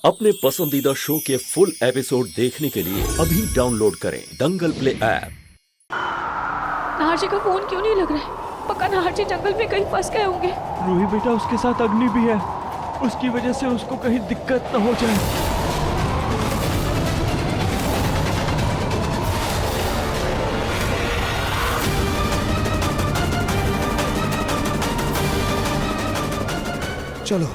अपने पसंदीदा शो के फुल एपिसोड देखने के लिए अभी डाउनलोड करें दंगल प्ले ऐप। नाहर जी का फोन क्यों नहीं लग रहा है? पक्का नाहर जी जंगल में कहीं फंस गए होंगे। रूही बेटा, उसके साथ अग्नि भी है। उसकी वजह से उसको कहीं दिक्कत न हो जाए। चलो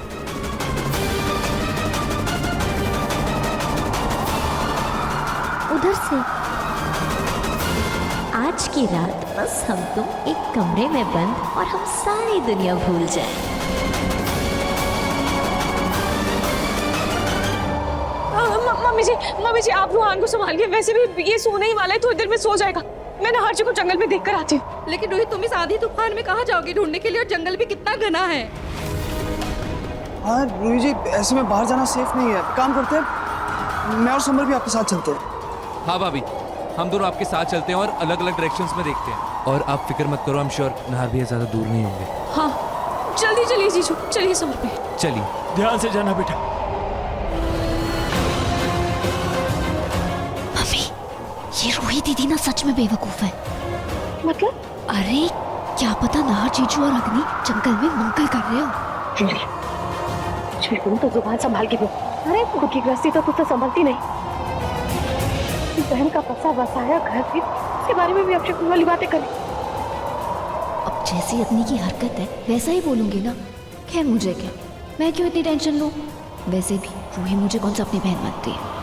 उधर से। आज की रात बस हम तुम एक कमरे में बंद और हम सारी दुनिया भूल जाएं। मम्मी जी आप रूहान को संभालिए। वैसे भी ये सोने ही वाला है, थोड़ी देर में सो जाएगा। मैं नाहर जी को जंगल में देखकर आती हूँ। लेकिन रोहित, तुम इस आंधी तूफान में कहाँ जाओगे ढूंढने के लिए? और जंगल भी कितना घना है। हाँ रूही जी, ऐसे में बाहर जाना सेफ नहीं है। काम करते हैं, मैं और समर भी आपके साथ चलते हैं। हाँ भाभी, हम दोनों आपके साथ चलते हैं और अलग अलग डायरेक्शंस में देखते हैं। और आप फिक्र मत करो, आई एम श्योर नाहर भैया ज्यादा दूर नहीं होंगे। हाँ जल्दी चलिए जीजू, चलिए समर पे। चलिए, ध्यान से जाना बेटा। मम्मी, ये रूही दीदी ना सच में बेवकूफ है। मतलब? अरे क्या पता नाहर जीजू और अग्नि जंगल में मंगल कर रहे हो। तुम तो जुबान संभाल के बोल। अरे खुद की गृहस्थी तो तुझसे संभलती नहीं। बहन का बसा बसाया घर फिर उसके बारे में भी अपशकुन वाली बातें करें। अब जैसी अग्नि की हरकत है वैसा ही बोलूंगी ना। खैर मुझे क्या, मैं क्यों इतनी टेंशन लूं? वैसे भी रूही मुझे कौन सा अपनी बहन मानती है।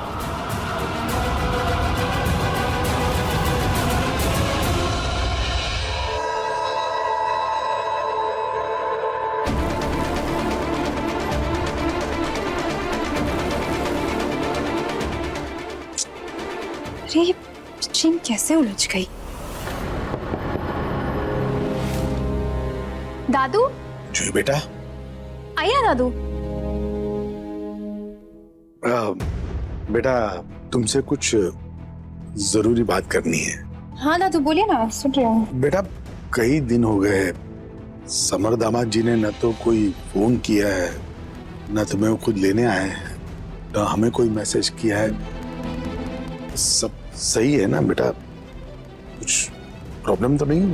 ये चीन कैसे उलझ गई? दादू जी बेटा। आइए ना दादू। बेटा तुमसे कुछ जरूरी बात करनी है। हाँ दादू बोलिए ना, सुन रही हूँ। बेटा कई दिन हो गए, समर दामाद जी ने न तो कोई फोन किया है, न तुम्हें वो खुद लेने आए हैं, न हमें कोई मैसेज किया है। सब सही है ना बेटा? कुछ प्रॉब्लम तो नहीं है?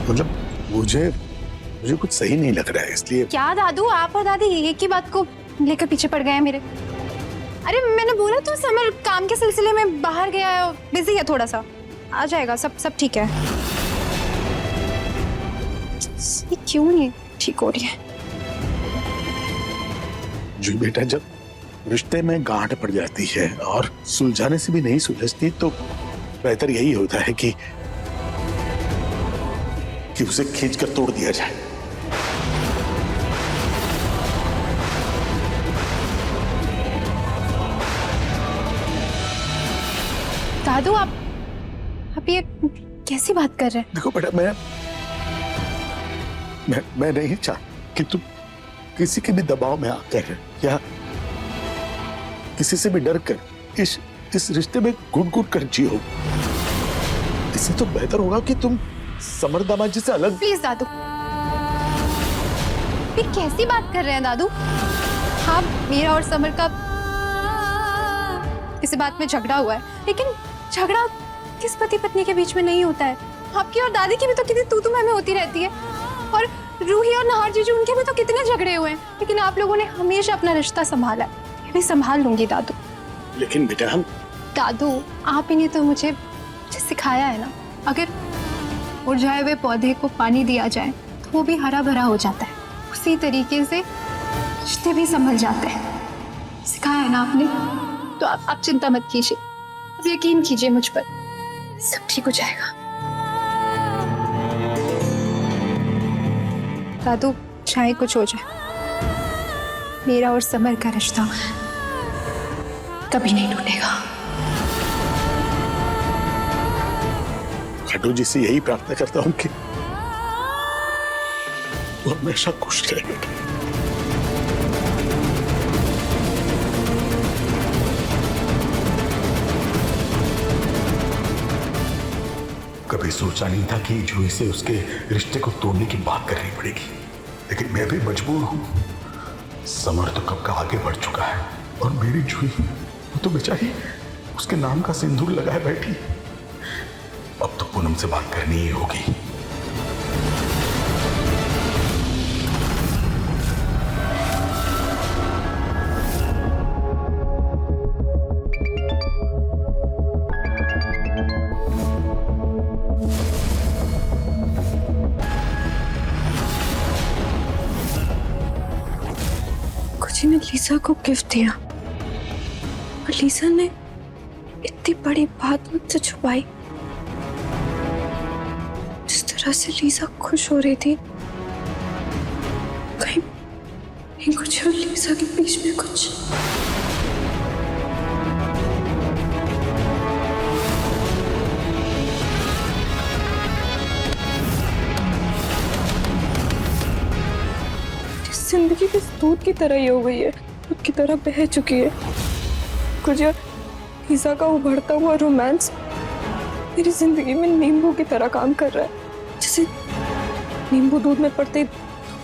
मतलब मुझे कुछ सही नहीं लग रहा है, इसलिए। क्या दादू, आप और दादी एक ही बात को लेकर पीछे पड़ गए हैं मेरे? अरे मैंने बोला तो समर काम के सिलसिले में बाहर गया है, बिजी है थोड़ा सा, आ जाएगा। सब ठीक है। ये क्यों नहीं ठीक हो रही है? जी बेटा, जब रिश्ते में गांठ पड़ जाती है और सुलझाने से भी नहीं सुलझती तो बेहतर यही होता है कि उसे खींचकर तोड़ दिया जाए। दादू आप ये कैसी बात कर रहे हैं? देखो बेटा, मैं नहीं चाहता कि तुम किसी के भी दबाव में आकर या किसी से भी डर कर इस रिश्ते में घुट-घुट कर जियो। इससे तो बेहतर होगा कि तुम समर दामाद जी से अलग। प्लीज दादू, ये कैसी बात कर रहे हैं दादू? हाँ, मेरा और समर का किसी बात में झगड़ा हुआ है, लेकिन झगड़ा किस पति पत्नी के बीच में नहीं होता है। आपकी और दादी की भी तो कितनी तू मैं होती रहती है, और रूही और नाहर जीजू उनके भी तो कितने झगड़े हुए हैं, लेकिन आप लोगों ने हमेशा अपना रिश्ता संभाला। मैं भी संभाल लूंगी दादू। लेकिन बेटा दादू, आप ही ने तो मुझे सिखाया है ना, अगर मुरझाए हुए पौधे को पानी दिया जाए तो वो भी हरा भरा हो जाता है, उसी तरीके से रिश्ते भी संभल जाते हैं। सिखाया है ना आपने, तो आप चिंता मत कीजिए, आप यकीन कीजिए मुझ पर, सब ठीक हो जाएगा। दादू चाहे कुछ हो जाए, मेरा और समर का रिश्ता कभी नहीं टूटेगा। खाटू जी से यही प्रार्थना करता हूं कि वो हमेशा खुश रहे। कभी सोचा नहीं था कि जूही से उसके रिश्ते को तोड़ने की बात करनी पड़ेगी, लेकिन मैं भी मजबूर हूं। समर तो कब का आगे बढ़ चुका है और मेरी जूही वो तो बेचारी उसके नाम का सिंदूर लगाए बैठी। अब तो पूनम से बात करनी ही होगी। कुची ने लीसा को गिफ्ट दिया और लीसा ने इतनी बड़ी बात मुझसे छुपाई। जिस तरह से लीसा खुश हो रही थी, कहीं कुछ और लीसा के बीच में कुछ। जिंदगी किस दूध की तरह ही हो गई है, दूध की तरह बह चुकी है। कुछ लीसा का उभरता हुआ रोमांस मेरी जिंदगी में नींबू की तरह काम कर रहा है। जैसे नींबू दूध में पड़ते ही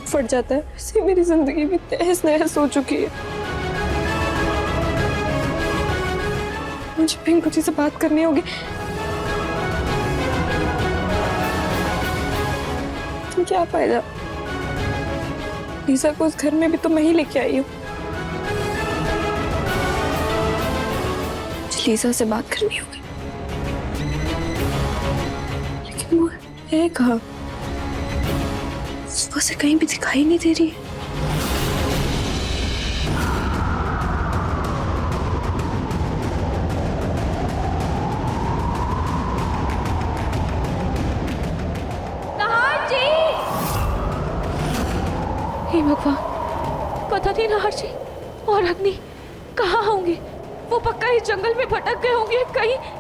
फट जाता है, वैसे मेरी जिंदगी भी तहस नहस हो चुकी है। मुझे पिंकू जी से बात करनी होगी। तुम क्या फायदा, लीसा को उस घर में भी तो मैं ही लेके आई हूँ। लीसा से बात करनी होगी, लेकिन वो है कहाँ? सुबह से कहीं भी दिखाई नहीं दे रही है। हे भगवान, पता नहीं नाहर जी और अग्नि कहाँ होंगे। वो पक्का इस जंगल में भटक गए होंगे।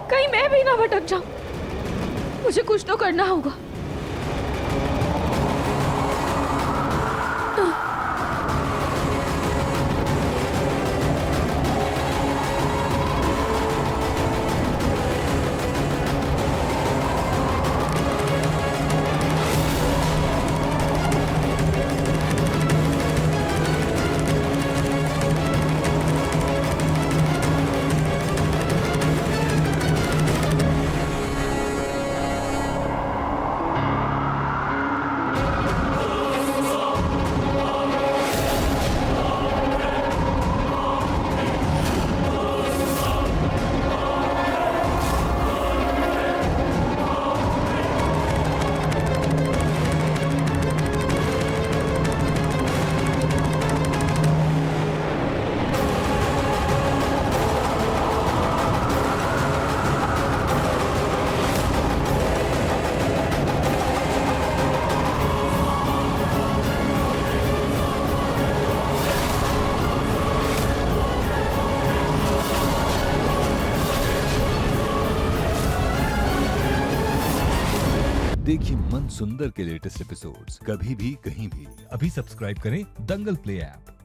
कहीं मैं भी ना भटक जाऊं। मुझे कुछ तो करना होगा। देखिए मन सुंदर के लेटेस्ट एपिसोड्स कभी भी कहीं भी। अभी सब्सक्राइब करें दंगल प्ले ऐप।